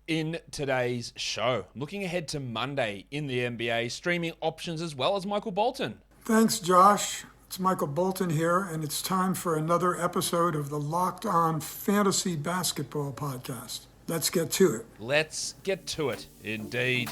In today's show, looking ahead to Monday in the NBA, streaming options as well as Michael Bolton. Thanks, Josh. It's Michael Bolton here, and it's time for another episode of the Locked On Fantasy Basketball Podcast. Let's get to it. Let's get to it, indeed.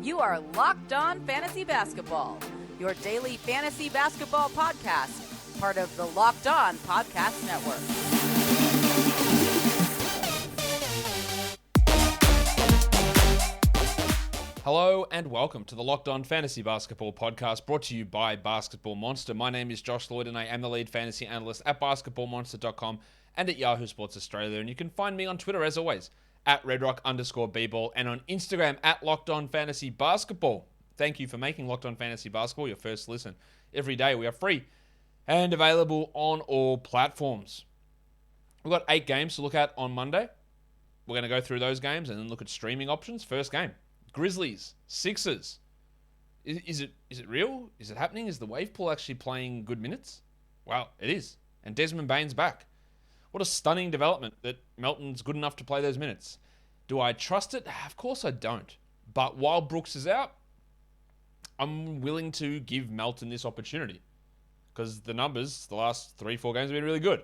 You are Locked On Fantasy Basketball, your daily fantasy basketball podcast, part of the Locked On Podcast Network. Hello and welcome to the Locked On Fantasy Basketball Podcast, brought to you by Basketball Monster. My name is Josh Lloyd and I am the lead fantasy analyst at basketballmonster.com and at Yahoo Sports Australia. And you can find me on Twitter as always at redrock_bball and on Instagram at Locked On Fantasy Basketball. Thank you for making Locked On Fantasy Basketball your first listen. Every day we are free and available on all platforms. We've got 8 games to look at on Monday. We're going to go through those games and then look at streaming options. First game. Grizzlies, Sixers. Is it real? Is it happening? Is the wave pool actually playing good minutes? Well, it is. And Desmond Bane's back. What a stunning development that Melton's good enough to play those minutes. Do I trust it? Of course I don't. But while Brooks is out, I'm willing to give Melton this opportunity. Because the numbers, the last 3-4 games have been really good.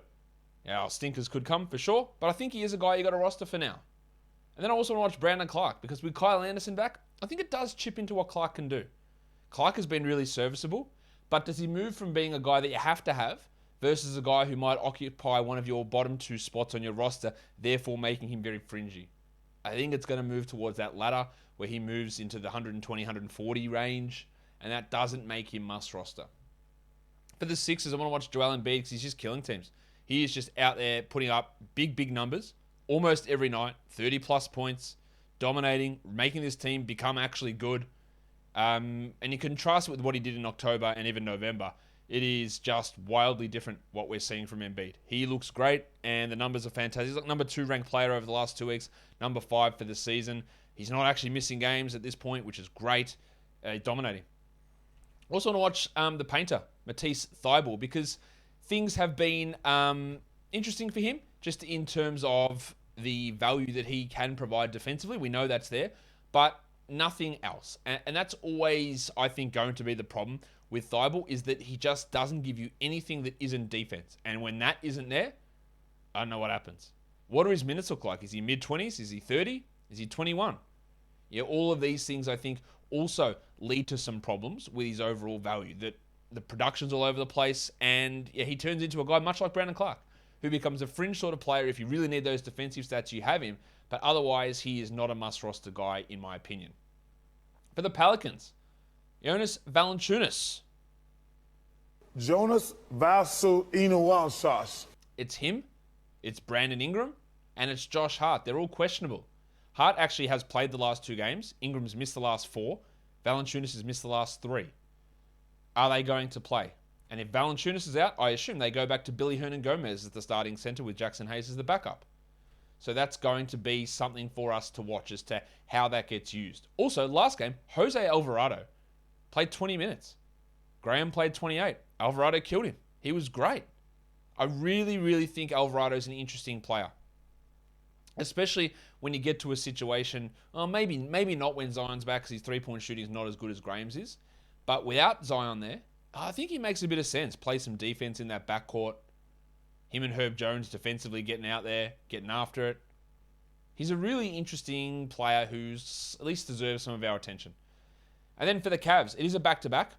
Now, stinkers could come for sure, but I think he is a guy you got to roster for now. And then I also want to watch Brandon Clark, because with Kyle Anderson back, I think it does chip into what Clark can do. Clark has been really serviceable, but does he move from being a guy that you have to have versus a guy who might occupy one of your bottom 2 spots on your roster, therefore making him very fringy? I think it's going to move towards that ladder where he moves into the 120, 140 range, and that doesn't make him must roster. For the Sixers, I want to watch Joel Embiid because he's just killing teams. He is just out there putting up big numbers almost every night, 30-plus points, dominating, making this team become actually good. And you contrast it with what he did in October and even November. It is just wildly different what we're seeing from Embiid. He looks great, and the numbers are fantastic. He's like number 2 ranked player over the last 2 weeks, number 5 for the season. He's not actually missing games at this point, which is great. Dominating. Also want to watch the painter, Matisse Thybulle, because things have been interesting for him, just in terms of the value that he can provide defensively. We know that's there, but nothing else. And that's always, I think, going to be the problem with Thybulle, is that he just doesn't give you anything that isn't defense. And when that isn't there, I don't know what happens. What do his minutes look like? Is he mid-20s? Is he 30? Is he 21? Yeah, all of these things, I think, also lead to some problems with his overall value. That the production's all over the place, and yeah, he turns into a guy much like Brandon Clark, who becomes a fringe sort of player if you really need those defensive stats, you have him. But otherwise, he is not a must-roster guy, in my opinion. For the Pelicans, Jonas Valanciunas. Jonas Valanciunas. It's him, it's Brandon Ingram, and it's Josh Hart. They're all questionable. Hart actually has played the last 2 games. Ingram's missed the last 4. Valanciunas has missed the last 3. Are they going to play? And if Valanciunas is out, I assume they go back to Billy Hernan-Gomez as the starting center with Jackson Hayes as the backup. So that's going to be something for us to watch as to how that gets used. Also, last game, Jose Alvarado played 20 minutes. Graham played 28. Alvarado killed him. He was great. I really think Alvarado's an interesting player. Especially when you get to a situation, well, maybe not when Zion's back, because his 3-point shooting is not as good as Graham's is. But without Zion there, I think he makes a bit of sense. Play some defense in that backcourt. Him and Herb Jones defensively getting out there, getting after it. He's a really interesting player who's at least deserves some of our attention. And then for the Cavs, it is a back-to-back.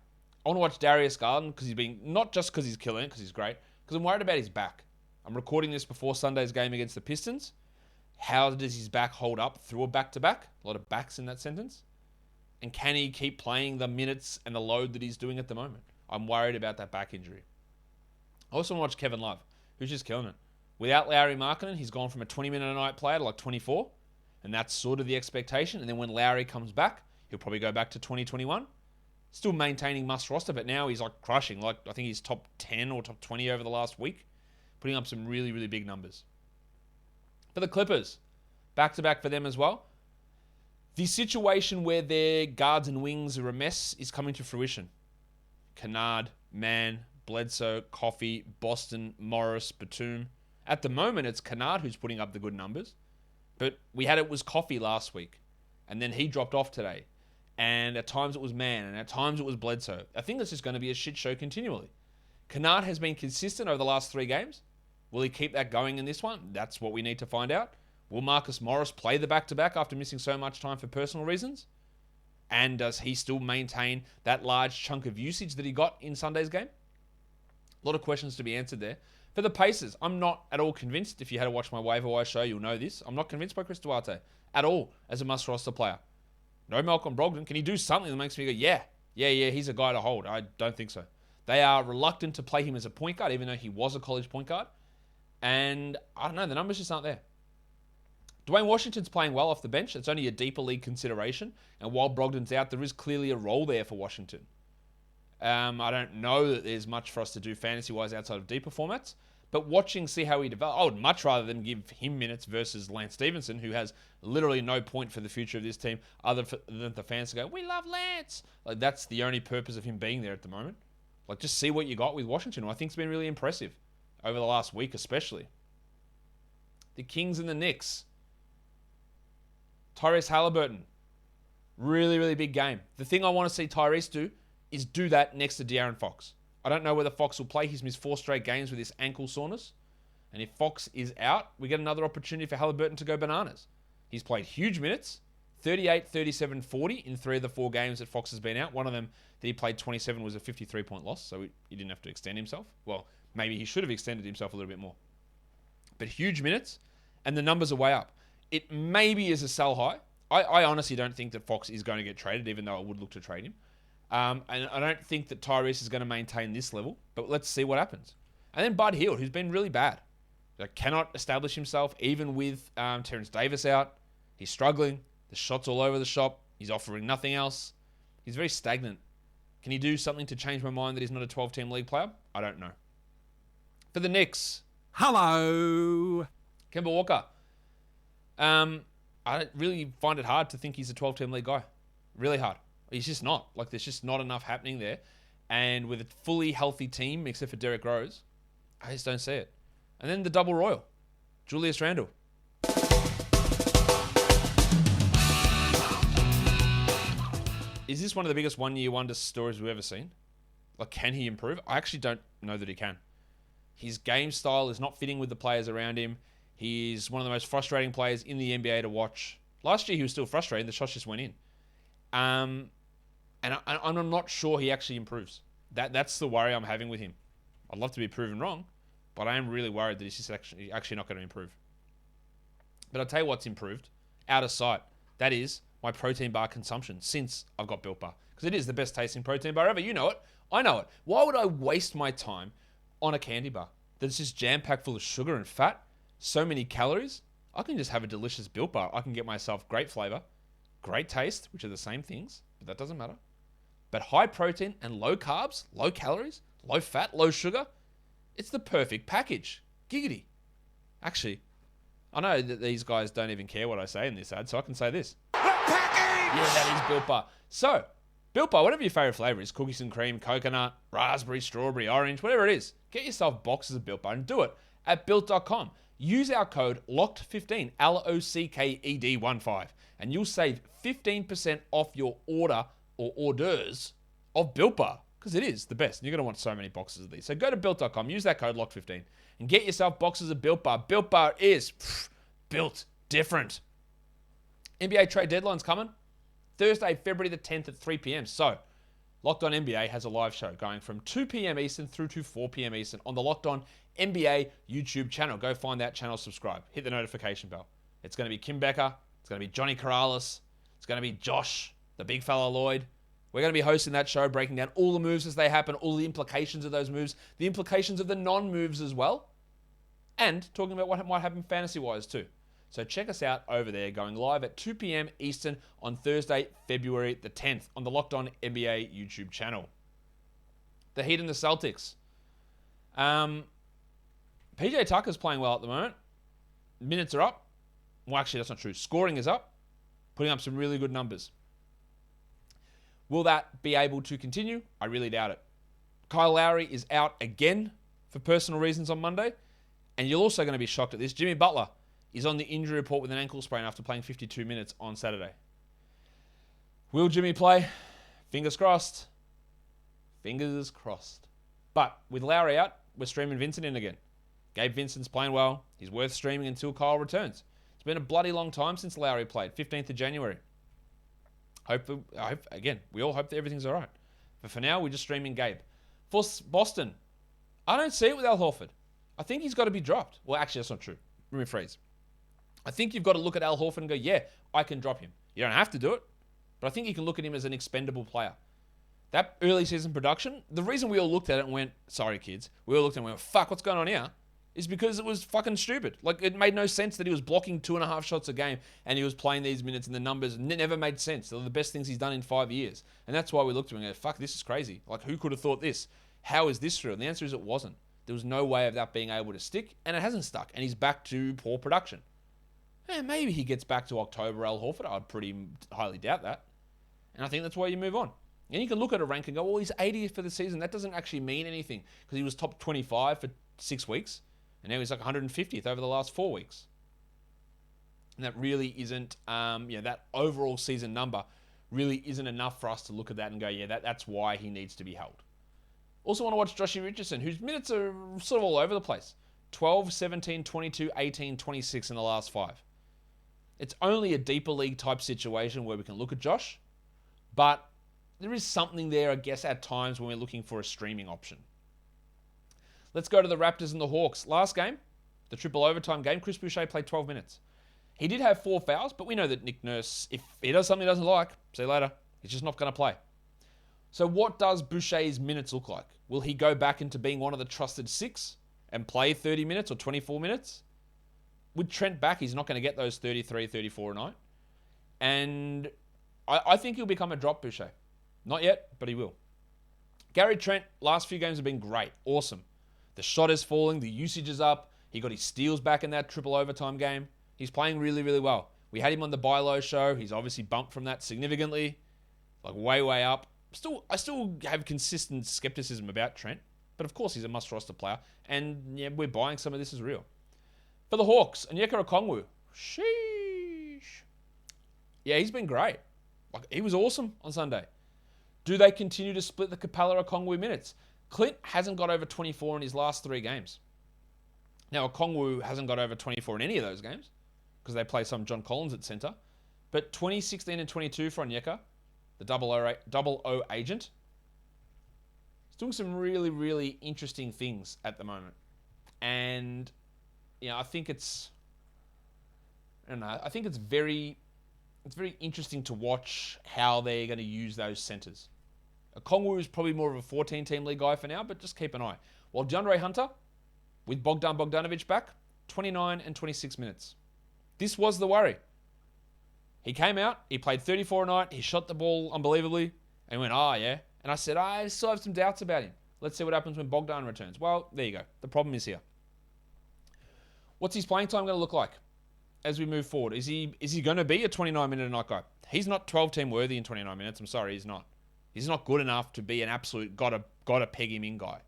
I want to watch Darius Garland because he's been, not just because he's killing it, because he's great, because I'm worried about his back. I'm recording this before Sunday's game against the Pistons. How does his back hold up through a back-to-back? A lot of backs in that sentence. And can he keep playing the minutes and the load that he's doing at the moment? I'm worried about that back injury. I also want to watch Kevin Love, who's just killing it. Without Lauri Markkanen, he's gone from a 20-minute-a-night player to like 24, and that's sort of the expectation. And then when Lauri comes back, he'll probably go back to 2021. Still maintaining must roster, but now he's like crushing. Like I think he's top 10 or top 20 over the last week, putting up some really big numbers. For the Clippers, back-to-back for them as well. The situation where their guards and wings are a mess is coming to fruition. Kennard, Mann, Bledsoe, Coffey, Boston, Morris, Batum. At the moment, it's Kennard who's putting up the good numbers. But it was Coffee last week, and then he dropped off today. And at times it was Man, and at times it was Bledsoe. I think it's just going to be a shit show continually. Kennard has been consistent over the last 3 games. Will he keep that going in this one? That's what we need to find out. Will Marcus Morris play the back-to-back after missing so much time for personal reasons? And does he still maintain that large chunk of usage that he got in Sunday's game? A lot of questions to be answered there. For the Pacers, I'm not at all convinced. If you had to watch my waiver wire show, you'll know this. I'm not convinced by Chris Duarte at all as a must-roster player. No Malcolm Brogdon. Can he do something that makes me go, yeah, he's a guy to hold? I don't think so. They are reluctant to play him as a point guard, even though he was a college point guard. And I don't know, the numbers just aren't there. Dwayne Washington's playing well off the bench. It's only a deeper league consideration. And while Brogdon's out, there is clearly a role there for Washington. I don't know that there's much for us to do fantasy-wise outside of deeper formats. But see how he develops, I would much rather than give him minutes versus Lance Stevenson, who has literally no point for the future of this team other than the fans to go, we love Lance. Like, that's the only purpose of him being there at the moment. Like, just see what you got with Washington, who I think has been really impressive over the last week especially. The Kings and the Knicks. Tyrese Halliburton. Really, really big game. The thing I want to see Tyrese do is do that next to De'Aaron Fox. I don't know whether Fox will play. He's missed 4 straight games with this ankle soreness. And if Fox is out, we get another opportunity for Halliburton to go bananas. He's played huge minutes. 38, 37, 40 in 3 of the 4 games that Fox has been out. One of them that he played 27 was a 53-point loss, so he didn't have to extend himself. Well, maybe he should have extended himself a little bit more. But huge minutes, and the numbers are way up. It maybe is a sell high. I honestly don't think that Fox is going to get traded, even though I would look to trade him. And I don't think that Tyrese is going to maintain this level, but let's see what happens. And then Bud Hield, who's been really bad. Cannot establish himself, even with Terrence Davis out. He's struggling. The shot's all over the shop. He's offering nothing else. He's very stagnant. Can he do something to change my mind that he's not a 12-team league player? I don't know. For the Knicks. Hello. Kemba Walker. I don't really find it hard to think he's a 12-team league guy. Really hard. He's just not. Like, there's just not enough happening there. And with a fully healthy team, except for Derrick Rose, I just don't see it. And then the double royal. Julius Randle. Is this one of the biggest one-year wonder stories we've ever seen? Like, can he improve? I actually don't know that he can. His game style is not fitting with the players around him. He's one of the most frustrating players in the NBA to watch. Last year, he was still frustrating. The shots just went in. And I'm not sure he actually improves. That's the worry I'm having with him. I'd love to be proven wrong, but I am really worried that he's just actually not going to improve. But I'll tell you what's improved. Out of sight. That is my protein bar consumption since I've got Built Bar. Because it is the best tasting protein bar ever. You know it. I know it. Why would I waste my time on a candy bar that's just jam-packed full of sugar and fat? So many calories. I can just have a delicious Built Bar. I can get myself great flavor, great taste, which are the same things, but that doesn't matter. But high protein and low carbs, low calories, low fat, low sugar. It's the perfect package. Giggity. Actually, I know that these guys don't even care what I say in this ad, so I can say this. Yeah, that is Built Bar. So, Built Bar, whatever your favorite flavor is, cookies and cream, coconut, raspberry, strawberry, orange, whatever it is, get yourself boxes of Built Bar and do it at Built.com. Use our code LOCKED15, LOCKED15, and you'll save 15% off your order or orders of Built Bar, because it is the best. And you're going to want so many boxes of these. So go to Built.com, use that code LOCKED15, and get yourself boxes of Built Bar. Built Bar is built different. NBA trade deadline's coming. Thursday, February the 10th at 3 p.m. So, Locked On NBA has a live show going from 2 p.m. Eastern through to 4 p.m. Eastern on the Locked On NBA YouTube channel. Go find that channel, subscribe, hit the notification bell. It's going to be Kim Becker. It's going to be Johnny Corrales. It's going to be Josh, the big fella Lloyd. We're going to be hosting that show, breaking down all the moves as they happen, all the implications of those moves, the implications of the non-moves as well, and talking about what might happen fantasy-wise too. So check us out over there, going live at 2 p.m. Eastern on Thursday, February the 10th on the Locked On NBA YouTube channel. The Heat and the Celtics. PJ Tucker's playing well at the moment. Minutes are up. Well, actually, that's not true. Scoring is up. Putting up some really good numbers. Will that be able to continue? I really doubt it. Kyle Lowry is out again for personal reasons on Monday. And you're also going to be shocked at this. Jimmy Butler is on the injury report with an ankle sprain after playing 52 minutes on Saturday. Will Jimmy play? Fingers crossed. Fingers crossed. But with Lowry out, we're streaming Vincent in again. Gabe Vincent's playing well. He's worth streaming until Kyle returns. It's been a bloody long time since Lowry played, 15th of January. Again, we all hope that everything's all right. But for now, we're just streaming Gabe. For Boston, I don't see it with Al Horford. I think he's got to be dropped. Well, actually, that's not true. Let me rephrase. I think you've got to look at Al Horford and go, yeah, I can drop him. You don't have to do it, but I think you can look at him as an expendable player. That early season production, the reason we all looked at it and went, sorry, kids, we all looked at it and went, fuck, what's going on here? Is because it was fucking stupid. Like, it made no sense that he was blocking 2.5 shots a game and he was playing these minutes and the numbers never made sense. They're the best things he's done in 5 years. And that's why we looked at him and go, fuck, this is crazy. Like, who could have thought this? How is this true? And the answer is it wasn't. There was no way of that being able to stick, and it hasn't stuck. And he's back to poor production. And maybe he gets back to October, Al Horford. I'd pretty highly doubt that. And I think that's why you move on. And you can look at a rank and go, well, he's 80th for the season. That doesn't actually mean anything because he was top 25 for 6 weeks. And now he's like 150th over the last 4 weeks. And that really isn't, that overall season number really isn't enough for us to look at that and go, yeah, that's why he needs to be held. Also want to watch Joshy Richardson, whose minutes are sort of all over the place. 12, 17, 22, 18, 26 in the last 5. It's only a deeper league type situation where we can look at Josh, but there is something there, I guess, at times when we're looking for a streaming option. Let's go to the Raptors and the Hawks. Last game, the triple overtime game, Chris Boucher played 12 minutes. He did have 4 fouls, but we know that Nick Nurse, if he does something he doesn't like, see you later, he's just not going to play. So what does Boucher's minutes look like? Will he go back into being one of the trusted 6 and play 30 minutes or 24 minutes? With Trent back, he's not going to get those 33, 34 a night. And I think he'll become a drop Boucher. Not yet, but he will. Gary Trent, last few games have been great. Awesome. The shot is falling. The usage is up. He got his steals back in that triple overtime game. He's playing really, really well. We had him on the Buy Low show. He's obviously bumped from that significantly. Like way, way up. I still have consistent skepticism about Trent. But of course, he's a must-roster player. And yeah, we're buying some of this as real. For the Hawks, Onyeka Okongwu. Sheesh. Yeah, he's been great. Like, he was awesome on Sunday. Do they continue to split the Capella-Okongwu minutes? Clint hasn't got over 24 in his last 3 games. Now, Okongwu hasn't got over 24 in any of those games because they play some John Collins at center. But 2016 and 22 for Onyeka, the double O agent, he's doing some really, really interesting things at the moment. And, I think it's very interesting to watch how they're going to use those centers. Okongwu is probably more of a 14-team league guy for now, but just keep an eye. While DeAndre Hunter, with Bogdan Bogdanovic back, 29 and 26 minutes. This was the worry. He came out, he played 34 a night, he shot the ball unbelievably, and went, yeah. And I said, I still have some doubts about him. Let's see what happens when Bogdan returns. Well, there you go. The problem is here. What's his playing time going to look like as we move forward? Is he going to be a 29-minute-a-night guy? He's not 12-team worthy in 29 minutes. I'm sorry, he's not. He's not good enough to be an absolute gotta peg him in guy.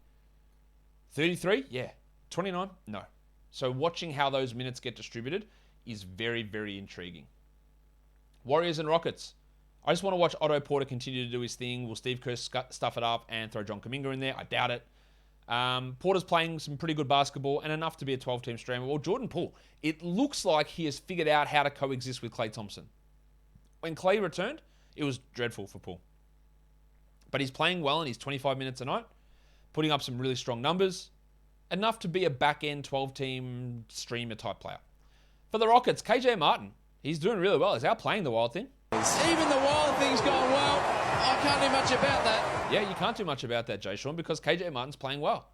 33? Yeah. 29? No. So watching how those minutes get distributed is very, very intriguing. Warriors and Rockets. I just want to watch Otto Porter continue to do his thing. Will Steve Kerr stuff it up and throw John Kuminga in there? I doubt it. Porter's playing some pretty good basketball and enough to be a 12-team streamer. Well, Jordan Poole, it looks like he has figured out how to coexist with Klay Thompson. When Klay returned, it was dreadful for Poole. But he's playing well in his 25 minutes a night, putting up some really strong numbers, enough to be a back-end 12-team streamer type player. For the Rockets, KJ Martin, he's doing really well. He's outplaying the Wild thing. Even the Wild thing's going well. I can't do much about that. Yeah, you can't do much about that, Jay Sean, because KJ Martin's playing well.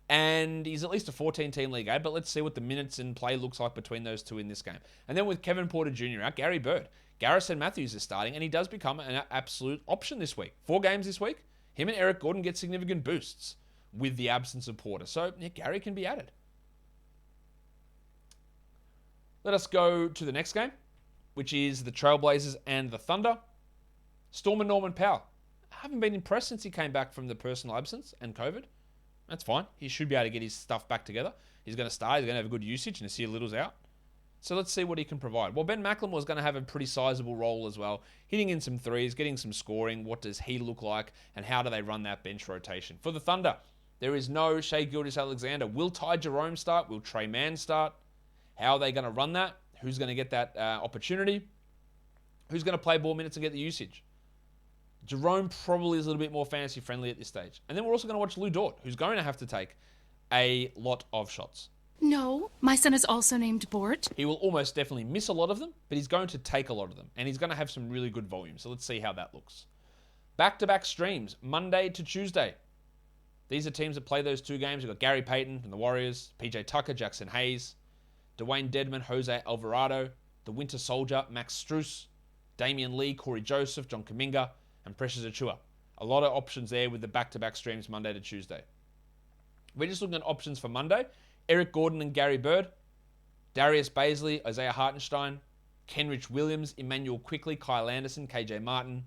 And he's at least a 14-team league A, but let's see what the minutes and play looks like between those two in this game. And then with Kevin Porter Jr. out, Gary Bird. Garrison Matthews is starting, and he does become an absolute option this week. 4 games this week. Him and Eric Gordon get significant boosts with the absence of Porter. So, yeah, Gary can be added. Let us go to the next game, which is the Trailblazers and the Thunder. Storm and Norman Powell. I haven't been impressed since he came back from the personal absence and COVID. That's fine. He should be able to get his stuff back together. He's going to start. He's going to have a good usage, and Nasir Little's out. So let's see what he can provide. Well, Ben McLemore's going to have a pretty sizable role as well, hitting in some threes, getting some scoring. What does he look like, and how do they run that bench rotation? For the Thunder, there is no Shai Gilgeous-Alexander. Will Ty Jerome start? Will Trey Mann start? How are they going to run that? Who's going to get that opportunity? Who's going to play ball minutes and get the usage? Jerome probably is a little bit more fantasy friendly at this stage. And then we're also going to watch Lou Dort, who's going to have to take a lot of shots. No, my son is also named Bort. He will almost definitely miss a lot of them, but he's going to take a lot of them. And he's going to have some really good volume. So let's see how that looks. Back-to-back streams, Monday to Tuesday. These are teams that play those 2 games. We've got Gary Payton from the Warriors, PJ Tucker, Jackson Hayes, Dwayne Dedman, Jose Alvarado, the Winter Soldier, Max Strus, Damian Lee, Corey Joseph, John Kuminga, and Precious Achiuwa. A lot of options there with the back-to-back streams Monday to Tuesday. We're just looking at options for Monday. Eric Gordon and Gary Bird, Darius Baisley, Isaiah Hartenstein, Kenrich Williams, Emmanuel Quickley, Kyle Anderson, KJ Martin,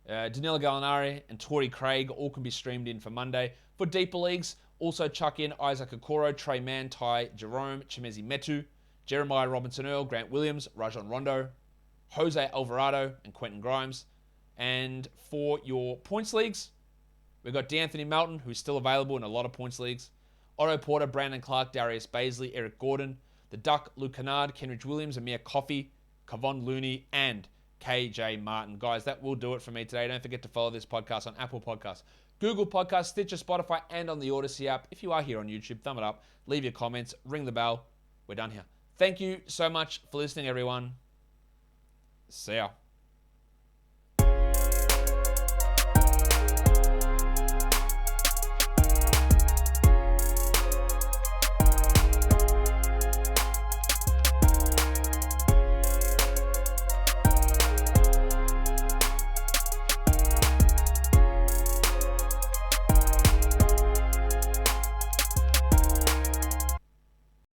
Danilo Gallinari, and Torrey Craig all can be streamed in for Monday. For deeper leagues, also chuck in Isaac Okoro, Trey Mann, Ty Jerome, Chimezi Metu, Jeremiah Robinson-Earl, Grant Williams, Rajon Rondo, Jose Alvarado, and Quentin Grimes. And for your points leagues, we've got D'Anthony Melton, who's still available in a lot of points leagues. Otto Porter, Brandon Clark, Darius Baisley, Eric Gordon, the Duck, Luke Kennard, Kenrich Williams, Amir Coffey, Kevon Looney, and KJ Martin. Guys, that will do it for me today. Don't forget to follow this podcast on Apple Podcasts, Google Podcasts, Stitcher, Spotify, and on the Odyssey app. If you are here on YouTube, thumb it up, leave your comments, ring the bell. We're done here. Thank you so much for listening, everyone. See ya.